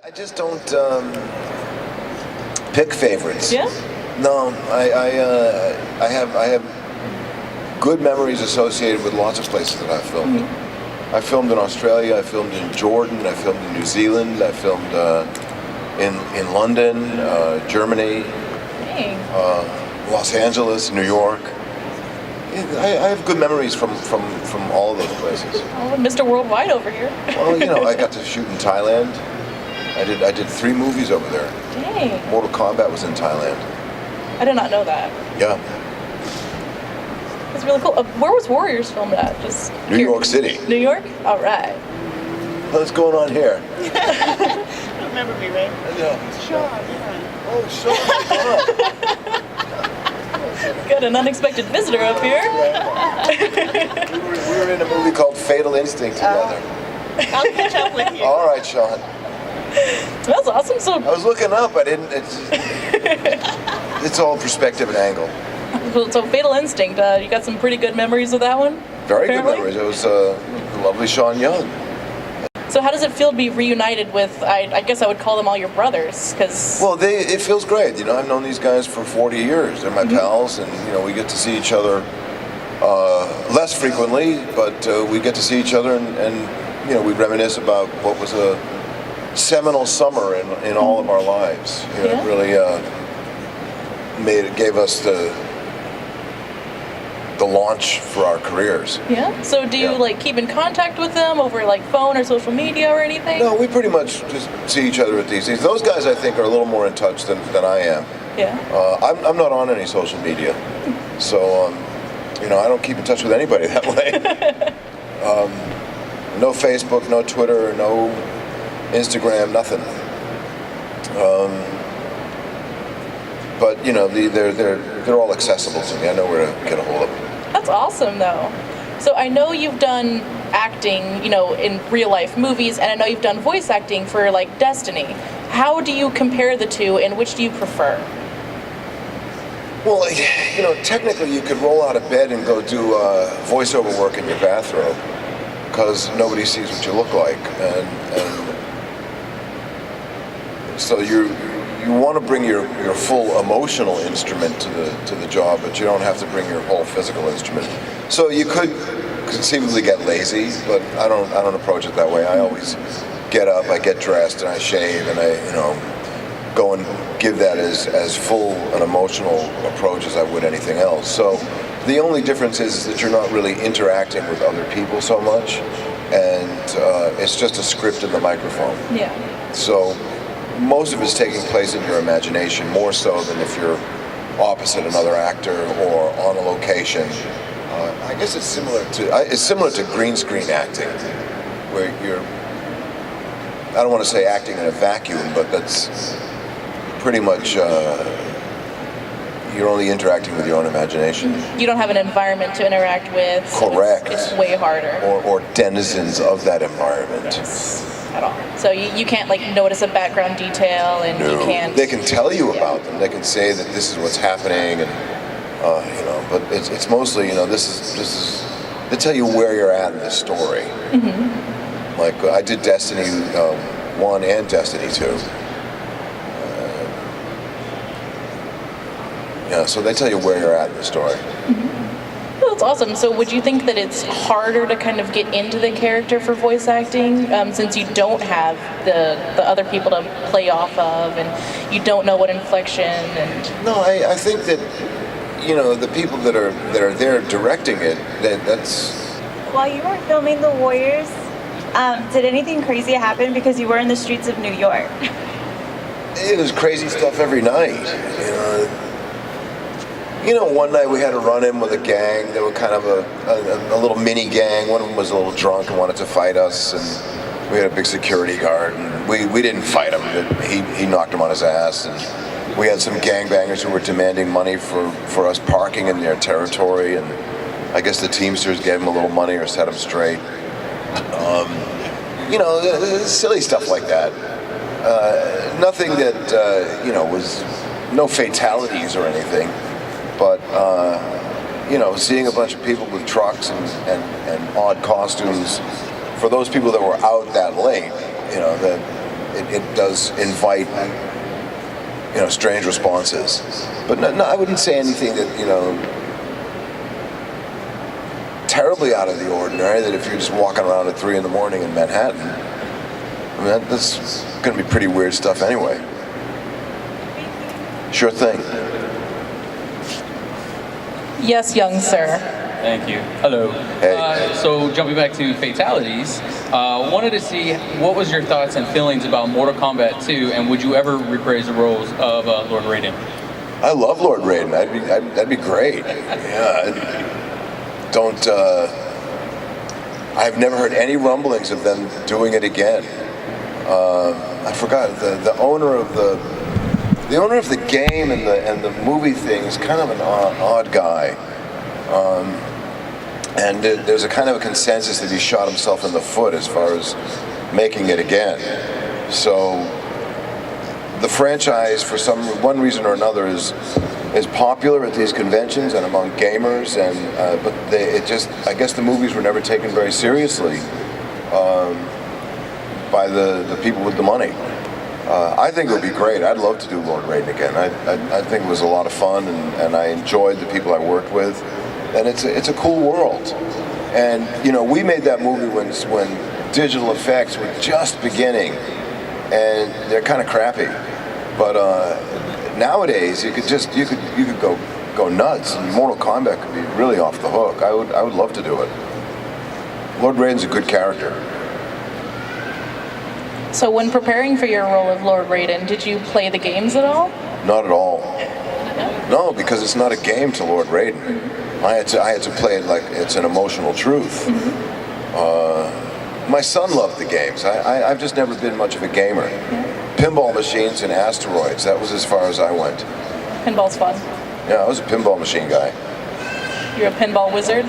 I just don't pick favorites. Yeah? No, I have good memories associated with lots of places that I've filmed. Mm-hmm. I filmed in Australia, I filmed in Jordan, I filmed in New Zealand, I filmed in London, Germany, Los Angeles, New York. I have good memories from all of those places. Oh, Mr. Worldwide over here. Well, I got to shoot in Thailand. I did 3 movies over there. Dang. Mortal Kombat was in Thailand. I did not know that. Yeah. That's really cool. Where was Warriors filmed at? Just New York City. New York? All right. What's going on here? You remember me, right? Yeah. Sean, yeah. Oh, Sean. Got an unexpected visitor up here. We were in a movie called Fatal Instinct together. I'll catch up with you. All right, Sean. That's awesome. So, I was looking up. I didn't. It's all perspective and angle. so Fatal Instinct. You got some pretty good memories of that one. Very apparently? good memories. It was the lovely Sean Young. So how does it feel to be reunited with? I guess I would call them all your brothers, because. Well, it feels great. I've known these guys for 40 years. They're my pals, and we get to see each other less frequently, but we get to see each other, and we reminisce about what was a seminal summer in all of our lives. It really gave us the launch for our careers. Yeah. So do you keep in contact with them over phone or social media or anything? No, we pretty much just see each other at these things. Those guys, I think, are a little more in touch than I am. Yeah. I'm not on any social media, so I don't keep in touch with anybody that way. No Facebook, no Twitter, no Instagram, nothing. But they're all accessible to me. I know where to get a hold of them. That's awesome, though. So I know you've done acting, in real life movies, and I know you've done voice acting for Destiny. How do you compare the two, and which do you prefer? Well, technically you could roll out of bed and go do voiceover work in your bathrobe, because nobody sees what you look like, and so you want to bring your full emotional instrument to the job, but you don't have to bring your whole physical instrument. So you could conceivably get lazy, but I don't approach it that way. I always get up, I get dressed, and I shave, and I go and give that as full an emotional approach as I would anything else. So the only difference is that you're not really interacting with other people so much, and it's just a script in the microphone. Yeah. So most of it's taking place in your imagination, more so than if you're opposite another actor or on a location. I guess it's similar to green screen acting, where I don't want to say acting in a vacuum, but that's pretty much you're only interacting with your own imagination. You don't have an environment to interact with. So Correct. It's way harder. Or denizens of that environment. Yes. At all. So you can't notice a background detail, and No. you can't. They can tell you about them. They can say that this is what's happening, and but it's mostly this is they tell you where you're at in the story. Mm-hmm. I did Destiny 1 and Destiny 2. So they tell you where you're at in the story. Mm-hmm. That's awesome. So would you think that it's harder to kind of get into the character for voice acting, since you don't have the other people to play off of, and you don't know what inflection and... No, I think that the people that are there directing it, that's... While you were filming The Warriors, did anything crazy happen because you were in the streets of New York? It was crazy stuff every night. One night we had a run-in with a gang. They were kind of a little mini gang. One of them was a little drunk and wanted to fight us, and we had a big security guard. And we didn't fight him. He knocked him on his ass. And we had some gangbangers who were demanding money for us parking in their territory. And I guess the Teamsters gave him a little money or set him straight. Silly stuff like that. Nothing that was no fatalities or anything. But, seeing a bunch of people with trucks and odd costumes, for those people that were out that late, that it does invite, strange responses. But no, I wouldn't say anything that, terribly out of the ordinary, that if you're just walking around at 3 in the morning in Manhattan, that's going to be pretty weird stuff anyway. Sure thing. Yes, young sir. Thank you. Hello. Hey. So jumping back to fatalities, wanted to see what was your thoughts and feelings about Mortal Kombat 2, and would you ever reprise the roles of Lord Raiden? I love Lord Raiden. That'd be great. Yeah. I've never heard any rumblings of them doing it again. I forgot the owner of the game and the movie thing is kind of an odd guy. And there's a kind of a consensus that he shot himself in the foot as far as making it again. So the franchise, for one reason or another, is popular at these conventions and among gamers, but I guess the movies were never taken very seriously by the people with the money. I think it would be great. I'd love to do Lord Raiden again. I think it was a lot of fun, and I enjoyed the people I worked with, and it's a cool world. And we made that movie when digital effects were just beginning, and they're kind of crappy. But nowadays, you could go nuts, and Mortal Kombat could be really off the hook. I would love to do it. Lord Raiden's a good character. So when preparing for your role of Lord Raiden, did you play the games at all? Not at all. No, because it's not a game to Lord Raiden. I had to play it like it's an emotional truth. My son loved the games. I've just never been much of a gamer. Pinball machines and asteroids, that was as far as I went. Pinball's fun. Yeah, I was a pinball machine guy. You're a pinball wizard?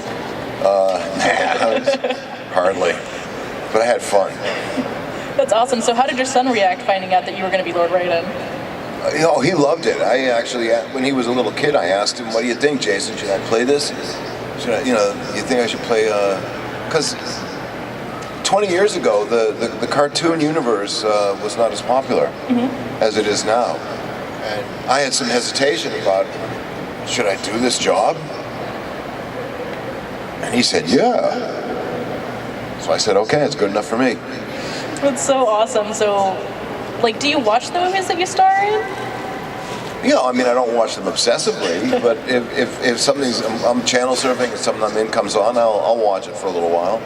Hardly. But I had fun. That's awesome. So how did your son react finding out that you were going to be Lord Raiden? He loved it. I actually, when he was a little kid, I asked him, "What do you think, Jason? Should I play this? Should I, you think I should play?" Because 20 years ago, the cartoon universe was not as popular as it is now, and I had some hesitation about, should I do this job? And he said, "Yeah." So I said, "Okay, it's good enough for me." That's so awesome. So, do you watch the movies that you star in? Yeah, I mean, I don't watch them obsessively, but if something's, I'm channel surfing and something I'm in comes on, I'll watch it for a little while.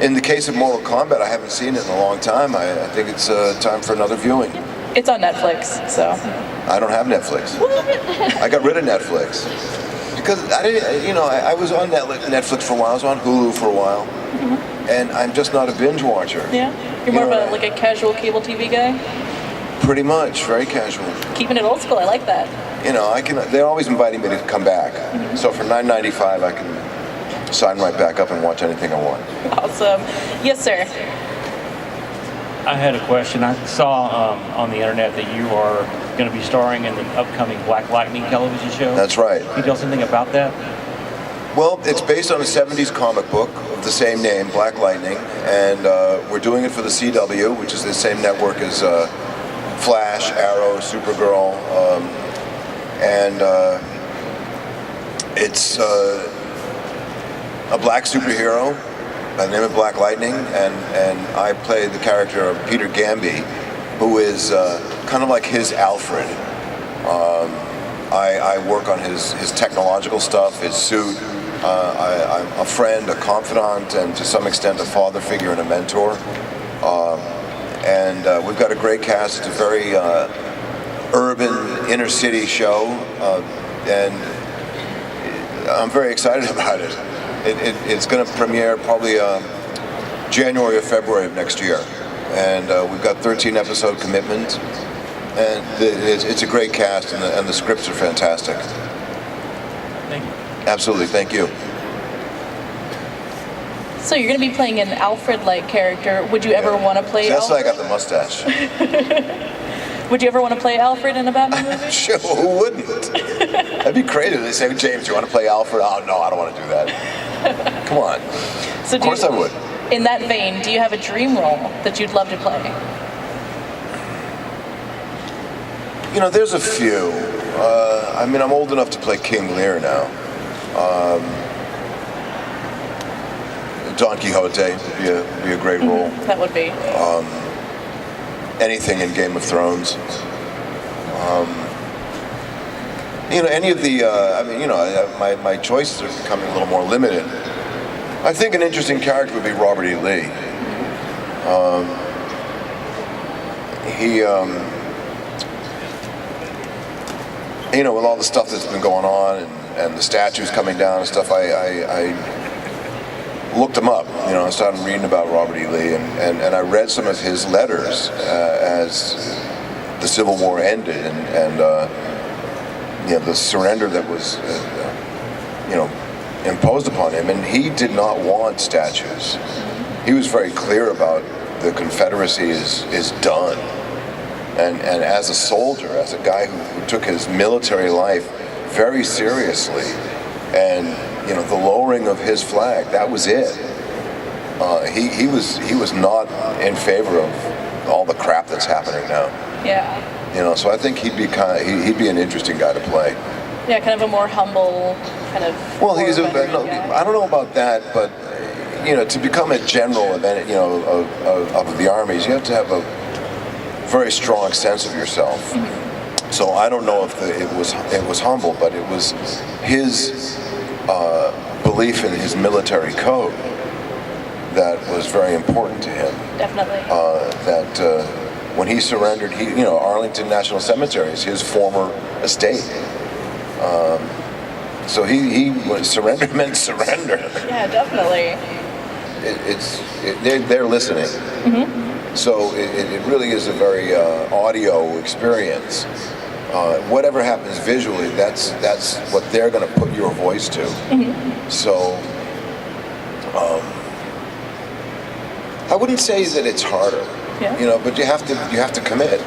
In the case of Mortal Kombat, I haven't seen it in a long time. I think it's time for another viewing. It's on Netflix, so. I don't have Netflix. I got rid of Netflix. Because I was on Netflix for a while, I was on Hulu for a while, and I'm just not a binge watcher. Yeah? You're more of a casual cable TV guy? Pretty much, very casual. Keeping it old school, I like that. They're always inviting me to come back. So for $9.95, I can sign right back up and watch anything I want. Awesome. Yes, sir. I had a question. I saw on the internet that you are going to be starring in the upcoming Black Lightning television show. That's right. Can you tell us anything about that? Well, it's based on a 70s comic book of the same name, Black Lightning, and we're doing it for the CW, which is the same network as Flash, Arrow, Supergirl, and it's a black superhero by the name of Black Lightning, and I play the character of Peter Gamby, who is kind of like his Alfred. I work on his technological stuff, his suit. I'm a friend, a confidant, and to some extent a father figure and a mentor. And we've got a great cast. It's a very urban, inner city show, and I'm very excited about it. It's going to premiere probably January or February of next year, and we've got 13-episode commitment, and it's a great cast, and the scripts are fantastic. Thank you. Absolutely, thank you. So you're going to be playing an Alfred-like character. Would you ever want to play That's why I Alfred? got the mustache. Would you ever want to play Alfred in a Batman movie? Sure, who wouldn't? That'd be crazy. They say, "James, you want to play Alfred?" Oh, no, I don't want to do that. Come on. So Of course I would. In that vein, do you have a dream role that you'd love to play? You know, there's a few. I mean, I'm old enough to play King Lear now. Don Quixote would be a great role. That would be. Anything in Game of Thrones. You know, any of the, I mean, you know, my choices are becoming a little more limited. I think an interesting character would be Robert E. Lee. He, you know, with all the stuff that's been going on and the statues coming down and stuff, I looked him up. You know, I started reading about Robert E. Lee, and I read some of his letters as the Civil War ended, and you know, the surrender that was, you know, imposed upon him, and he did not want statues. He was very clear about the Confederacy is done. And as a soldier, as a guy who took his military life very seriously, and you know, the lowering of his flag, that was it. He was not in favor of all the crap that's happening now. Yeah. You know, so I think he'd be an interesting guy to play. Yeah, kind of a more humble kind of. Well, he's a, veteran no, guy. I don't know about that, but you know, to become a general of any, you know, of the armies, you have to have a very strong sense of yourself. So I don't know if it was humble, but it was his belief in his military code that was very important to him. Definitely. When he surrendered, you know, Arlington National Cemetery is his former estate. So surrender meant surrender. Yeah, definitely. They're listening. So it really is a very audio experience. Whatever happens visually, that's what they're going to put your voice to. So I wouldn't say that it's harder, Yeah. you know, but you have to commit.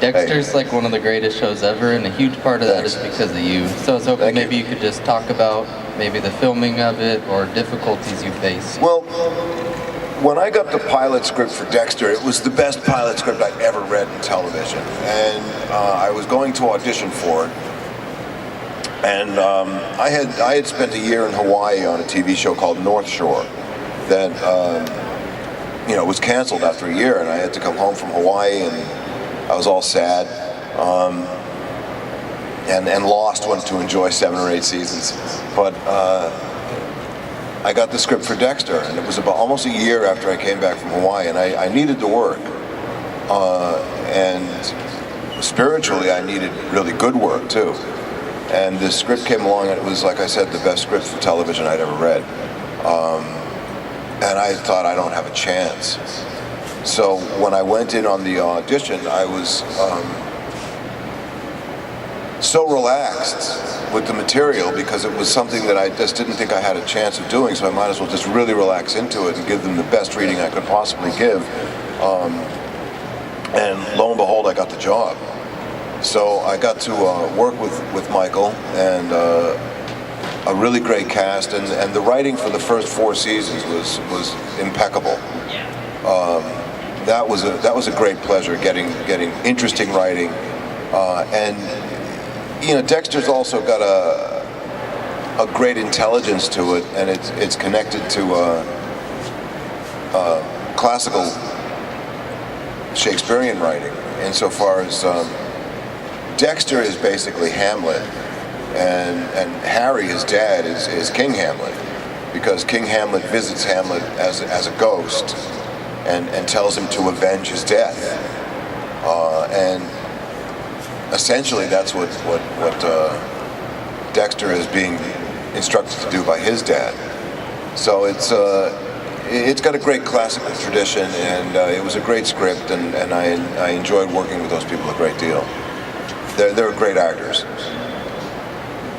Dexter's like one of the greatest shows ever, and a huge part of that is because of you. So I was hoping maybe you could just talk about maybe the filming of it or difficulties you faced. Well, when I got the pilot script for Dexter, it was the best pilot script I'd ever read in television. And I was going to audition for it. And I had spent a year in Hawaii on a TV show called North Shore that was canceled after a year, and I had to come home from Hawaii, and I was all sad and lost, went to enjoy 7 or 8 seasons. But I got the script for Dexter, and it was about almost a year after I came back from Hawaii, and I needed to work. And spiritually, I needed really good work too. And this script came along, and it was, like I said, the best script for television I'd ever read. And I thought, I don't have a chance. So when I went in on the audition, I was so relaxed with the material because it was something that I just didn't think I had a chance of doing, so I might as well just really relax into it and give them the best reading I could possibly give. And lo and behold, I got the job. So I got to work with Michael and a really great cast, and the writing for the first 4 seasons was impeccable. That was a great pleasure, getting interesting writing, and Dexter's also got a great intelligence to it, and it's connected to classical Shakespearean writing insofar as Dexter is basically Hamlet, and Harry, his dad, is King Hamlet, because King Hamlet visits Hamlet as a ghost and tells him to avenge his death. And essentially that's what Dexter is being instructed to do by his dad. So it's got a great classical tradition, and it was a great script, and I enjoyed working with those people a great deal. They're great actors.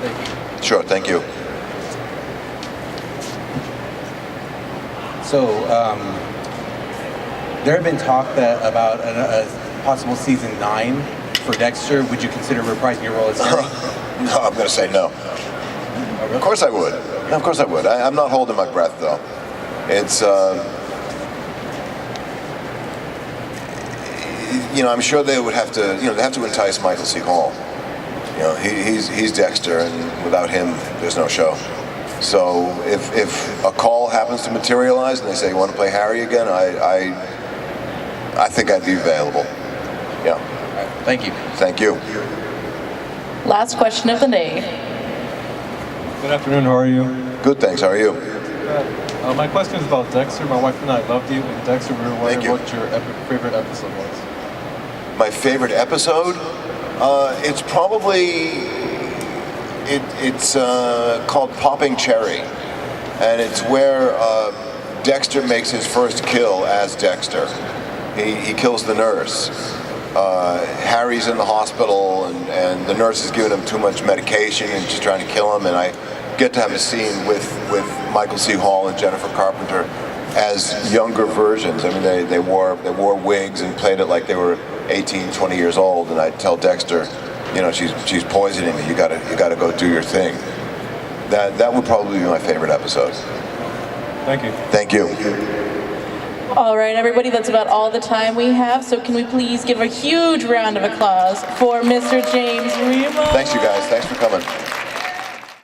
Thank you. Sure, thank you. So, there have been talk about a possible season 9 for Dexter. Would you consider reprising your role as Harry? No, I'm going to say no. Of course I would. No, of course I would. I'm not holding my breath, though. It's, I'm sure they would have to, they have to entice Michael C. Hall. He's Dexter, and without him, there's no show. So if a call happens to materialize and they say, you want to play Harry again, I think I'd be available. Yeah. Thank you. Thank you. Last question of the day. Good afternoon, how are you? Good, thanks. How are you? My question is about Dexter. My wife and I loved you, and Dexter, we were wondering you. what your favorite episode was. My favorite episode? It's probably, it's called Popping Cherry. And it's where Dexter makes his first kill as Dexter. He kills the nurse. Harry's in the hospital, and the nurse is giving him too much medication and she's trying to kill him, and I get to have a scene with Michael C. Hall and Jennifer Carpenter as younger versions. I mean, they wore wigs and played it like they were 18, 20 years old, and I tell Dexter, she's poisoning me. You gotta go do your thing. That would probably be my favorite episode. Thank you. Thank you. All right, everybody, that's about all the time we have. So can we please give a huge round of applause for Mr. James Remar? Thanks, you guys. Thanks for coming.